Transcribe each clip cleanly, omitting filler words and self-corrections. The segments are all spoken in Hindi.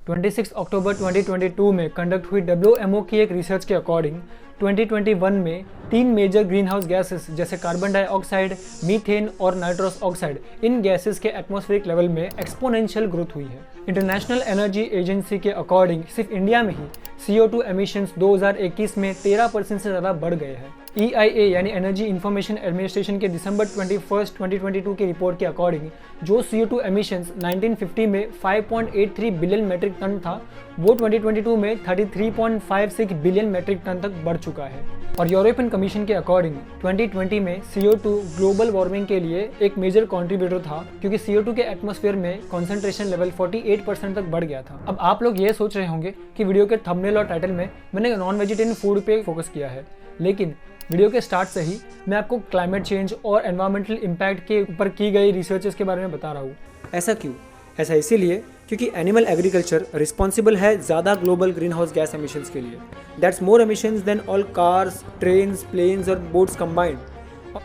26 अक्टूबर 2022 में कंडक्ट हुई WMO की एक रिसर्च के अकॉर्डिंग 2021 में 3 मेजर ग्रीन हाउस गैसेस जैसे कार्बन डाइऑक्साइड, मीथेन और नाइट्रस ऑक्साइड, इन गैसेस के एटमॉस्फेरिक लेवल में एक्सपोनेंशियल ग्रोथ हुई है। इंटरनेशनल एनर्जी एजेंसी के अकॉर्डिंग सिर्फ इंडिया में ही CO2 एमिशंस 2021 में 13% से ज़्यादा बढ़ गए हैं। EIA यानी एनर्जी इंफॉर्मेशन एडमिनिस्ट्रेशन के दिसंबर 21, 2022 की रिपोर्ट के अकॉर्डिंग जो CO2 एमिशंस 1950 में 5.83 बिलियन मेट्रिक टन था, वो 2022 में 33.56 बिलियन मेट्रिक टन तक बढ़ चुका है। और यूरोपियन कमीशन के अकॉर्डिंग 2020 में CO2 ग्लोबल वार्मिंग के लिए एक मेजर कंट्रीब्यूटर था, क्योंकि CO2 के एटमॉस्फेयर में कंसंट्रेशन लेवल 48% तक बढ़ गया था। अब आप लोग ये सोच रहे होंगे कि वीडियो के थंबनेल और टाइटल में मैंने नॉन वेजिटेरियन फूड पे फोकस किया है, लेकिन वीडियो के स्टार्ट से ही मैं आपको क्लाइमेट चेंज और एनवायरमेंटल इम्पैक्ट के ऊपर की गई रिसर्चेस के बारे में बता रहा हूँ। ऐसा क्यों? ऐसा इसीलिए क्योंकि एनिमल एग्रीकल्चर रिस्पॉन्सिबल है ज़्यादा global greenhouse gas emissions के लिए। That's more emissions than all cars, trains, planes और बोट्स कंबाइंड।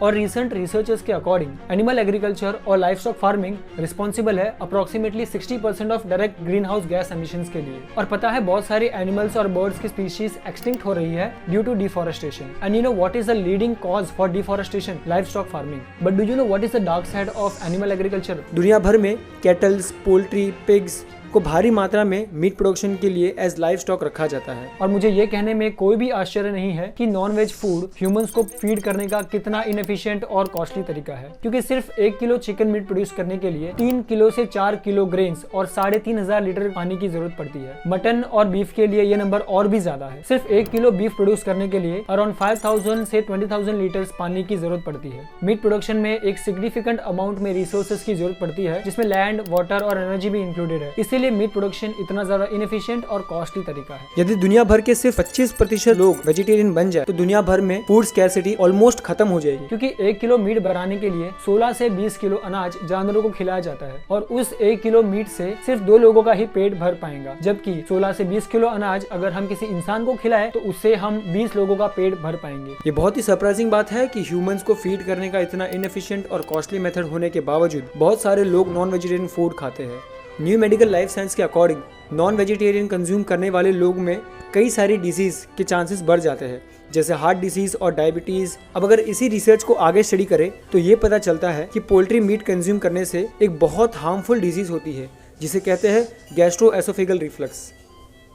और रिसेंट रिसर्चर्स के अकॉर्डिंग एनिमल एग्रीकल्चर और लाइवस्टॉक फार्मिंग रिस्पॉन्सिबल है approximately 60% of direct greenhouse gas emissions के लिए। और पता है बहुत सारी एनिमल्स और बर्ड्स की स्पीशीज एक्सटिंक्ट हो रही है due to deforestation. And you know what is the leading cause for deforestation? Livestock farming. But do you know what is the dark side of animal agriculture? दुनिया भर में कैटल्स, पोल्ट्री, पिग्स को भारी मात्रा में मीट प्रोडक्शन के लिए एज लाइव स्टॉक रखा जाता है। और मुझे ये कहने में कोई भी आश्चर्य नहीं है कि नॉन वेज फूड ह्यूमंस को फीड करने का कितना इनएफिशिएंट और कॉस्टली तरीका है, क्योंकि सिर्फ 1 किलो चिकन मीट प्रोड्यूस करने के लिए 3 किलो से 4 किलो ग्रेन्स और 3,500 लीटर पानी की जरूरत पड़ती है। मटन और बीफ के लिए ये नंबर और भी ज्यादा है। सिर्फ 1 किलो बीफ प्रोड्यूस करने के लिए अराउंड 5,000 से 20,000 लीटर पानी की जरूरत पड़ती है। मीट प्रोडक्शन में एक सिग्निफिकेंट अमाउंट में रिसोर्सेज की जरूरत पड़ती है, जिसमें लैंड, वाटर और एनर्जी भी इंक्लूडेड है। इसीलिए मीट प्रोडक्शन इतना ज्यादा इनएफिशिएंट और कॉस्टली तरीका है। यदि दुनिया भर के सिर्फ 25% लोग वेजिटेरियन बन जाए तो दुनिया भर में फूड स्कैरसिटी ऑलमोस्ट खत्म हो जाएगी, क्योंकि 1 किलो मीट बनाने के लिए 16 से 20 किलो अनाज जानवरों को खिलाया जाता है, और उस 1 किलो मीट से सिर्फ 2 लोगों का ही पेट भर पाएगा। जबकि 16 से 20 किलो अनाज अगर हम किसी इंसान को खिलाए तो उससे हम 20 लोगों का पेट भर पाएंगे। ये बहुत ही सरप्राइजिंग बात है कि ह्यूमंस को फीड करने का इतना इनएफिशिएंट और कॉस्टली मेथड होने के बावजूद बहुत सारे लोग नॉन वेजिटेरियन फूड खाते हैं। न्यू मेडिकल लाइफ साइंस के अकॉर्डिंग नॉन वेजिटेरियन कंज्यूम करने वाले लोग में कई सारी डिजीज़ के चांसेस बढ़ जाते हैं, जैसे हार्ट डिसीज़ और डायबिटीज़। अब अगर इसी रिसर्च को आगे स्टडी करें तो ये पता चलता है कि पोल्ट्री मीट कंज्यूम करने से एक बहुत हार्मफुल डिजीज़ होती है, जिसे कहते हैं गैस्ट्रोएसोफेगल रिफ्लक्स।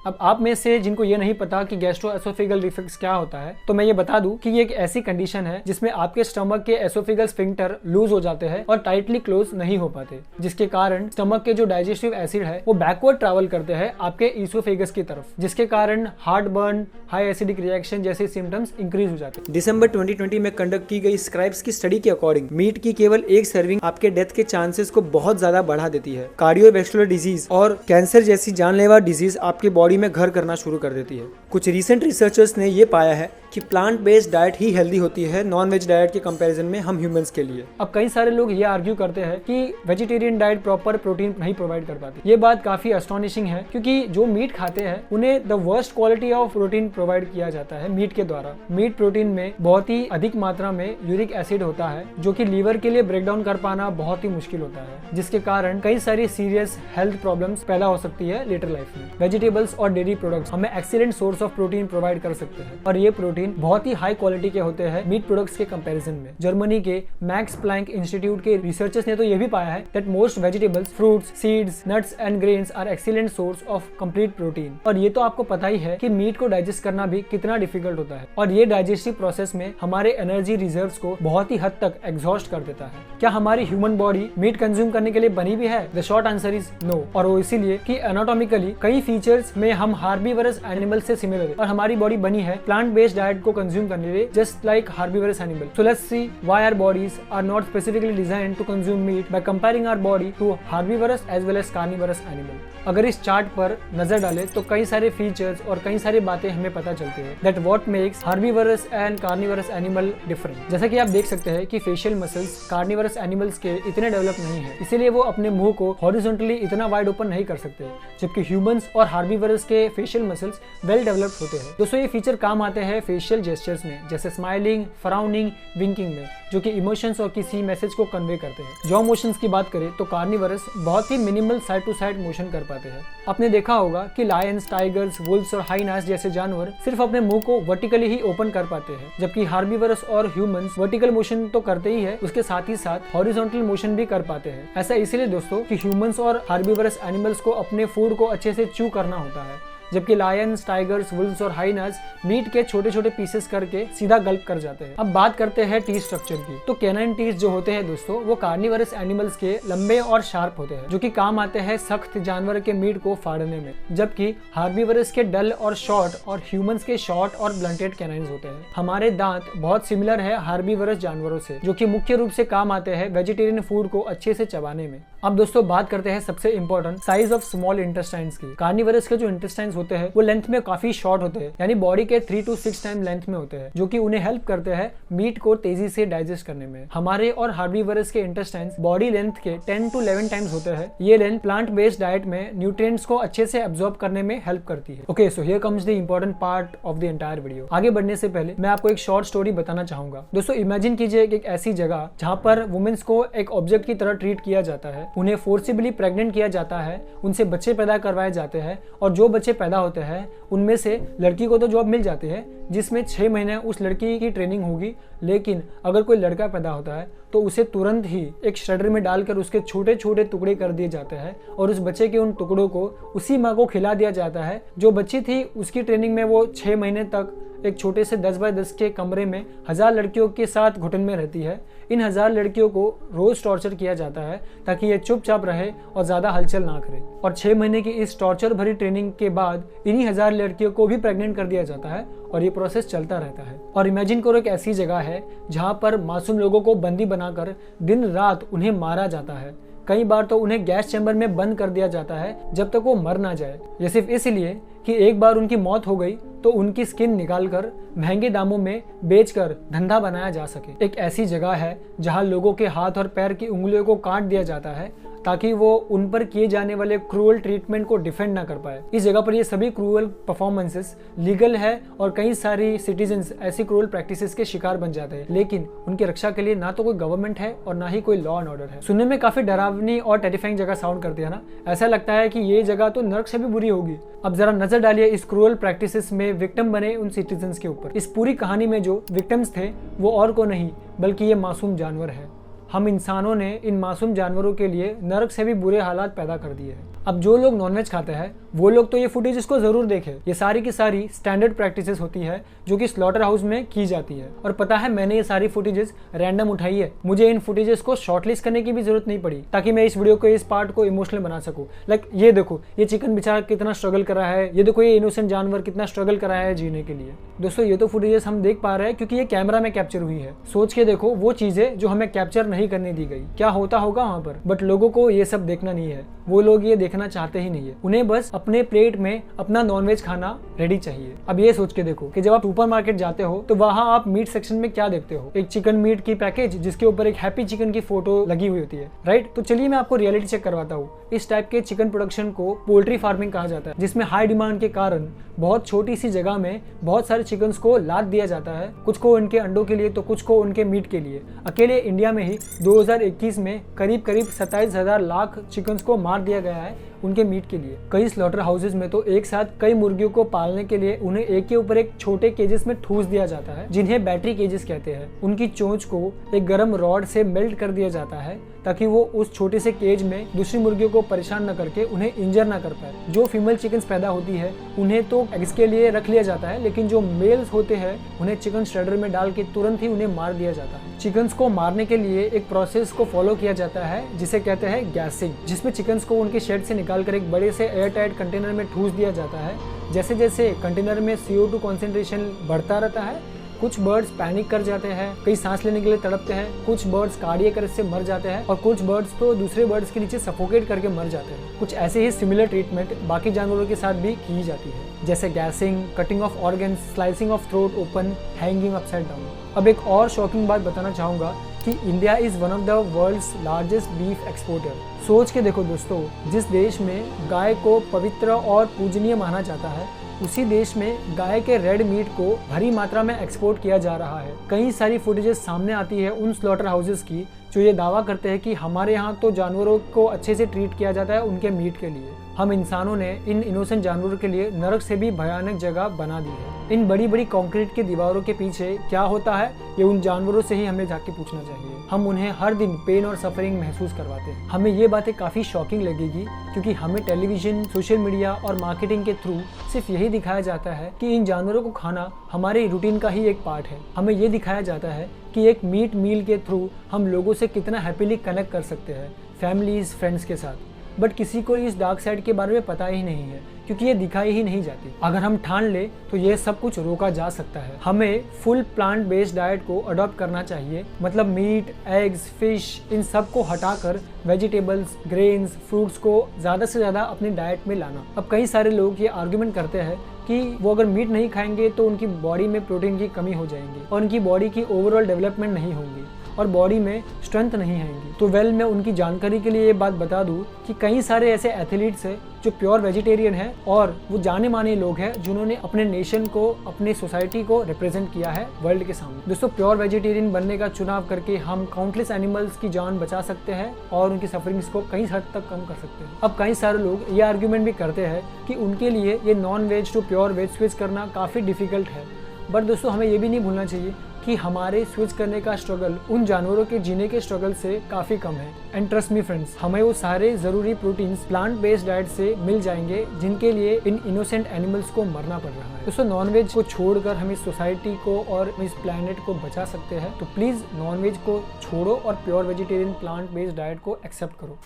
अब आप में से जिनको ये नहीं पता कि गैस्ट्रोएसोफेगल रिफ्लक्स क्या होता है, तो मैं ये बता दूं कि ये एक ऐसी कंडीशन है जिसमें आपके स्टमक के एसोफेगल स्फिंक्टर लूज हो जाते हैं और टाइटली क्लोज नहीं हो पाते, जिसके कारण स्टमक के जो डाइजेस्टिव एसिड है वो बैकवर्ड ट्रैवल करते हैं आपके ईसोफेगस की तरफ, जिसके कारण heart burn, high acidic reaction जैसे सिम्टम्स इंक्रीज हो जाते हैं। दिसंबर 2020 में कंडक्ट की गई स्क्राइब्स की स्टडी के अकॉर्डिंग मीट की केवल एक सर्विंग आपके डेथ के चांसेस को बहुत ज्यादा बढ़ा देती है। कार्डियोवैस्कुलर डिजीज और कैंसर जैसी जानलेवा डिजीज आपके बॉडी में घर करना शुरू कर देती है। कुछ रिसेंट रिसर्चर्स ने ये पाया है कि प्लांट बेस्ड डाइट ही हेल्दी होती है नॉन वेज डाइट के कंपैरिजन में हम ह्यूमंस के लिए। अब कई सारे लोग ये आर्ग्यू करते हैं कि वेजिटेरियन डाइट प्रॉपर प्रोटीन नहीं प्रोवाइड कर पाती। ये बात काफी अस्टॉनिशिंग है, क्योंकि जो मीट खाते हैं उन्हें the worst quality of protein provide किया जाता है मीट के द्वारा। मीट प्रोटीन में बहुत ही अधिक मात्रा में यूरिक एसिड होता है, जो कि लीवर के लिए ब्रेक डाउन कर पाना बहुत ही मुश्किल होता है, जिसके कारण कई सारी सीरियस हेल्थ प्रॉब्लम्स पैदा हो सकती है लेटर लाइफ में। वेजिटेबल्स और डेयरी प्रोडक्ट्स हमें excellent source of protein provide कर सकते हैं, और ये प्रोटीन बहुत ही हाई क्वालिटी के होते हैं मीट प्रोडक्ट्स के कंपैरिजन में। जर्मनी के मैक्स प्लैंक इंस्टीट्यूट के रिसर्चर्स ने तो ये भी पाया है that most vegetables, fruits, seeds, nuts and grains are excellent source of complete protein. और ये तो आपको पता ही है कि मीट को डाइजेस्ट करना भी कितना डिफिकल्ट होता है, और ये डाइजेस्टिव प्रोसेस में हमारे एनर्जी रिजर्व्स को बहुत ही हद तक एग्जॉस्ट कर देता है। क्या हमारी ह्यूमन बॉडी मीट कंज्यूम करने के लिए बनी भी है? The short answer is no. और वो इसीलिए कि एनाटॉमिकली कई फीचर्स में हम हार्बीवरस एनिमल से सिमिलर है, और हमारी बॉडी बनी है प्लांट बेस्ड डाइट को कंज्यूम करने के लिए, just like herbivorous animal. So let's see why our bodies are not specifically designed to consume meat by comparing our body to herbivorous as well as carnivorous animal. अगर इस चार्ट पर नजर डालें तो कई सारे फीचर्स और कई सारी बातें हमें पता चलती है that what makes herbivorous and carnivorous animal different. जैसा कि आप देख सकते हैं कि फेशियल मसल्स कार्निवरस एनिमल्स के इतने डेवलप नहीं है, इसीलिए वो अपने मुंह को हॉरिजॉन्टली इतना वाइड ओपन नहीं कर सकते, जबकि ह्यूमंस और हार्बीवरस हार्बीवर्स के फेशियल मसल्स वेल डेवलप्ड होते हैं। दोस्तों ये फीचर काम आते हैं फेशियल जेस्चर्स में, जैसे स्माइलिंग, फ्राउनिंग, विंकिंग में, जो कि इमोशंस और किसी मैसेज को कन्वे करते हैं। जॉ मोशंस की बात करें तो कार्निवरस बहुत ही minimal side to side motion कर पाते हैं। आपने देखा होगा कि लायंस, टाइगर्स, वुल्व्स और हाइनास जैसे जानवर सिर्फ अपने मुंह को वर्टिकली ही ओपन कर पाते हैं, जबकि हार्बीवर्स और ह्यूमंस वर्टिकल मोशन तो करते ही है, उसके साथ ही साथ हॉरिजॉन्टल मोशन भी कर पाते हैं। ऐसा इसलिए दोस्तों कि ह्यूमंस और हार्बीवर्स एनिमल्स को अपने फूड को अच्छे से च्यू करना होता है, जबकि लायंस, टाइगर्स, वुल्व्स और हाइनास मीट के छोटे छोटे पीसेस करके सीधा गल्प कर जाते हैं। अब बात करते हैं टीथ स्ट्रक्चर की। तो कैनाइन टीथ जो होते हैं दोस्तों, वो कार्निवरस एनिमल्स के लंबे और शार्प होते हैं, जो कि काम आते हैं सख्त जानवर के मीट को फाड़ने में, जबकि हार्बीवरस के डल और शॉर्ट और ह्यूमंस के शॉर्ट और ब्लंटेड कैनाइन्स होते हैं। हमारे दांत बहुत सिमिलर है हार्बीवरस जानवरों से, जो कि मुख्य रूप से काम आते हैं वेजिटेरियन फूड को अच्छे से चबाने में। अब दोस्तों बात करते हैं सबसे important size of small intestines की। कार्निवरस के जो इंटेस्टाइन्स होते हैं वो लेंथ में काफी शॉर्ट होते हैं, यानी बॉडी के 3 to 6 टाइम लेंथ में होते हैं, जो कि उन्हें हेल्प करते हैं मीट को तेजी से डाइजेस्ट करने में। हमारे और हार्बीवरस के इंटेस्टाइन्स बॉडी लेंथ के 10 to 11 टाइम्स होते हैं। ये लेंथ प्लांट बेस्ड डाइट में न्यूट्रिएंट्स को अच्छे से एब्जॉर्ब करने में हेल्प करती है। Okay, so here comes the important part of the entire video. आगे बढ़ने से पहले मैं आपको एक शॉर्ट स्टोरी बताना चाहूंगा। दोस्तों इमेजिन कीजिए एक ऐसी जगह जहाँ पर वुमेन्स को एक ऑब्जेक्ट की तरह ट्रीट किया जाता है, उन्हें फोर्सिबली प्रेग्नेंट किया जाता है, उनसे बच्चे पैदा करवाए जाते हैं, और जो बच्चे पैदा होते हैं उनमें से लड़की को तो जॉब मिल जाती है जिसमें 6 महीने उस लड़की की ट्रेनिंग होगी, लेकिन अगर कोई लड़का पैदा होता है तो उसे तुरंत ही एक श्रेडर में डालकर उसके छोटे छोटे टुकड़े कर दिए जाते हैं, और उस बच्चे के उन टुकड़ों को उसी माँ को खिला दिया जाता है जो बच्ची थी। उसकी ट्रेनिंग में वो 6 महीने तक एक छोटे से 10 बाय 10 के कमरे में 1000 लड़कियों के साथ घुटन में रहती है। इन 1000 लड़कियों को रोज टॉर्चर किया जाता है ताकि ये चुपचाप रहे और ज्यादा हलचल ना करे, और 6 महीने की इस टॉर्चर भरी ट्रेनिंग के बाद इन्हीं 1000 लड़कियों को भी प्रेग्नेंट कर दिया जाता है, और ये प्रोसेस चलता रहता है। और इमेजिन करो एक ऐसी जगह है जहाँ पर मासूम लोगों को बंदी बनाकर दिन रात उन्हें मारा जाता है। कई बार तो उन्हें गैस चैम्बर में बंद कर दिया जाता है जब तक वो मर ना जाए। ये सिर्फ इसलिए कि एक बार उनकी मौत हो गई तो उनकी स्किन निकालकर महंगे दामों में बेचकर धंधा बनाया जा सके। एक ऐसी जगह है जहां लोगों के हाथ और पैर की उंगलियों को काट दिया जाता है ताकि वो उन पर किए जाने वाले क्रूअल ट्रीटमेंट को डिफेंड ना कर पाए। इस जगह पर ये सभी क्रूअल परफॉर्मेंसेस लीगल है, और कई सारी सिटीजन्स ऐसी क्रूअल प्रैक्टिसेस के शिकार बन जाते हैं, लेकिन उनकी रक्षा के लिए ना तो कोई गवर्नमेंट है और ना ही कोई लॉ एंड ऑर्डर है। सुनने में काफी डरावनी और टेरिफाइंग जगह साउंड करती है ना, ऐसा लगता है कि ये जगह तो नर्क से भी बुरी होगी। अब जरा नजर डालिए इस क्रूअल प्रैक्टिसेस में विक्टिम बने उन सिटीजन्स के ऊपर। इस पूरी कहानी में जो विक्टिम्स थे वो और को नहीं बल्कि ये मासूम जानवर है। हम इंसानों ने इन मासूम जानवरों के लिए नरक से भी बुरे हालात पैदा कर दिए हैं। अब जो लोग नॉनवेज खाते हैं वो लोग तो ये फुटेज को जरूर देखें। ये सारी की सारी स्टैंडर्ड प्रैक्टिसेस होती है जो कि स्लॉटर हाउस में की जाती है। और पता है मैंने ये सारी फुटेजेस रैंडम उठाई है, मुझे इन फुटेजेस को शॉर्टलिस्ट करने की भी जरूरत नहीं पड़ी ताकि मैं इस वीडियो को, इस पार्ट को इमोशनल बना सकूं। लाइक ये देखो, ये चिकन बेचारा कितना स्ट्रगल कर रहा है, ये देखो ये इनोसेंट जानवर कितना स्ट्रगल कर रहा है जीने के लिए। दोस्तों ये तो फुटेजेस हम देख पा रहे हैं क्योंकि ये कैमरा में कैप्चर हुई है। सोच के देखो वो चीजें जो हमें कैप्चर नहीं करने दी गई, क्या होता होगा वहां पर। बट लोगों को ये सब देखना नहीं है, वो लोग ये देखना चाहते ही नहीं है। उन्हें बस अपने प्लेट में अपना नॉनवेज खाना रेडी चाहिए। अब ये सोच के देखो कि जब आप सुपरमार्केट जाते हो तो वहां आप मीट सेक्शन में क्या देखते हो, एक चिकन मीट की पैकेज जिसके ऊपर एक हैप्पी चिकन की फोटो लगी हुई होती है, राइट। तो चलिए मैं आपको रियलिटी चेक करवाता हूँ। इस टाइप के चिकन प्रोडक्शन को पोल्ट्री फार्मिंग कहा जाता है, जिसमें हाई डिमांड के कारण बहुत छोटी सी जगह में बहुत सारे चिकन्स को लाद दिया जाता है, कुछ को उनके अंडों के लिए तो कुछ को उनके मीट के लिए। अकेले इंडिया में ही 2021 में करीब 27,000 लाख चिकन्स को मार दिया गया है उनके मीट के लिए। कई स्लॉटर हाउसेज में तो एक साथ कई मुर्गियों को पालने के लिए उन्हें एक के ऊपर एक छोटे केजेस में ठूस दिया जाता है, जिन्हें बैटरी केजेस कहते हैं। उनकी चोंच को एक गर्म रॉड से मेल्ट कर दिया जाता है ताकि वो उस छोटे से केज में दूसरी मुर्गियों को परेशान न करके उन्हें इंजर ना कर पाए। जो फीमेल चिकन्स पैदा होती है उन्हें तो एग्स के लिए रख लिया जाता है, लेकिन जो मेल्स होते हैं उन्हें चिकन श्रेडर में डाल के तुरंत ही उन्हें मार दिया जाता है। चिकन्स को मारने के लिए एक प्रोसेस को फॉलो किया जाता है जिसे कहते हैं गैसिंग, जिसमें चिकन्स को उनके शेड से निकालकर एक बड़े से एयर टाइट कंटेनर में ठूस दिया जाता है। जैसे जैसे कंटेनर में CO2 कॉन्सेंट्रेशन बढ़ता रहता है, कुछ बर्ड्स पैनिक कर जाते हैं, कई सांस लेने के लिए तड़पते हैं, कुछ बर्ड्स कार्डियक अरेस्ट से मर जाते हैं और कुछ बर्ड्स तो दूसरे बर्ड्स के नीचे सफोकेट करके मर जाते हैं। कुछ ऐसे ही सिमिलर ट्रीटमेंट बाकी जानवरों के साथ भी की जाती है, जैसे gassing, cutting of organs, slicing of throat open, hanging upside down. अब एक और शॉकिंग बात बताना चाहूंगा कि कि India is one of the world's largest beef exporter. सोच के देखो दोस्तों, जिस देश में गाय को पवित्र और पूजनीय माना जाता है, उसी देश में गाय के रेड मीट को भारी मात्रा में एक्सपोर्ट किया जा रहा है। कई सारी फुटेजेस सामने आती है उन स्लॉटर हाउसेस की जो ये दावा करते हैं कि हमारे यहाँ तो जानवरों को अच्छे से ट्रीट किया जाता है उनके मीट के लिए। हम इंसानों ने इन इनोसेंट जानवरों के लिए नरक से भी भयानक जगह बना दी है। इन बड़ी बड़ी कंक्रीट की दीवारों के पीछे क्या होता है, ये उन जानवरों से ही हमें जाके पूछना चाहिए। हम उन्हें हर दिन पेन और सफरिंग महसूस करवाते हैं। हमें ये बातें काफ़ी शॉकिंग लगेगी क्योंकि हमें टेलीविजन, सोशल मीडिया और मार्केटिंग के थ्रू सिर्फ यही दिखाया जाता है कि इन जानवरों को खाना हमारे रूटीन का ही एक पार्ट है। हमें ये दिखाया जाता है कि एक मीट मील के थ्रू हम लोगों से कितना हैप्पीली कनेक्ट कर सकते हैं, फैमिलीज, फ्रेंड्स के साथ। बट किसी को इस डार्क साइड के बारे में पता ही नहीं है क्योंकि ये दिखाई ही नहीं जाती। अगर हम ठान ले तो ये सब कुछ रोका जा सकता है। हमें फुल प्लांट बेस्ड डाइट को अडॉप्ट करना चाहिए, मतलब मीट, एग्स, फिश, इन सब को हटाकर वेजिटेबल्स, ग्रेन्स, फ्रूट्स को ज़्यादा से ज़्यादा अपनी डाइट में लाना। अब कई सारे लोग ये आर्ग्यूमेंट करते हैं कि वो अगर मीट नहीं खाएंगे तो उनकी बॉडी में प्रोटीन की कमी हो जाएगी और उनकी बॉडी की ओवरऑल डेवलपमेंट नहीं होगी और बॉडी में स्ट्रेंथ नहीं आएगी। तो मैं उनकी जानकारी के लिए ये बात बता दूं कि कई सारे ऐसे एथलीट्स हैं जो प्योर वेजिटेरियन हैं और वो जाने माने लोग हैं जिन्होंने अपने नेशन को, अपने सोसाइटी को रिप्रेजेंट किया है वर्ल्ड के सामने। दोस्तों, प्योर वेजिटेरियन बनने का चुनाव करके हम काउंटलेस एनिमल्स की जान बचा सकते हैं और उनकी सफरिंग्स को कई हद तक कम कर सकते हैं। अब कई सारे लोग ये आर्ग्यूमेंट भी करते हैं कि उनके लिए ये non veg to pure veg switch करना काफ़ी डिफिकल्ट है। बट दोस्तों, हमें ये भी नहीं भूलना चाहिए कि हमारे स्विच करने का स्ट्रगल उन जानवरों के जीने के स्ट्रगल से काफ़ी कम है। एंड ट्रस्ट मी फ्रेंड्स, हमें वो सारे ज़रूरी प्रोटीन्स प्लांट बेस्ड डाइट से मिल जाएंगे जिनके लिए इन इनोसेंट एनिमल्स को मरना पड़ रहा है। दोस्तों, नॉनवेज को छोड़कर हम इस सोसाइटी को और इस प्लैनेट को बचा सकते हैं। तो प्लीज़ नॉनवेज को छोड़ो और pure vegetarian plant based diet को एक्सेप्ट करो।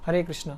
हरे कृष्णा।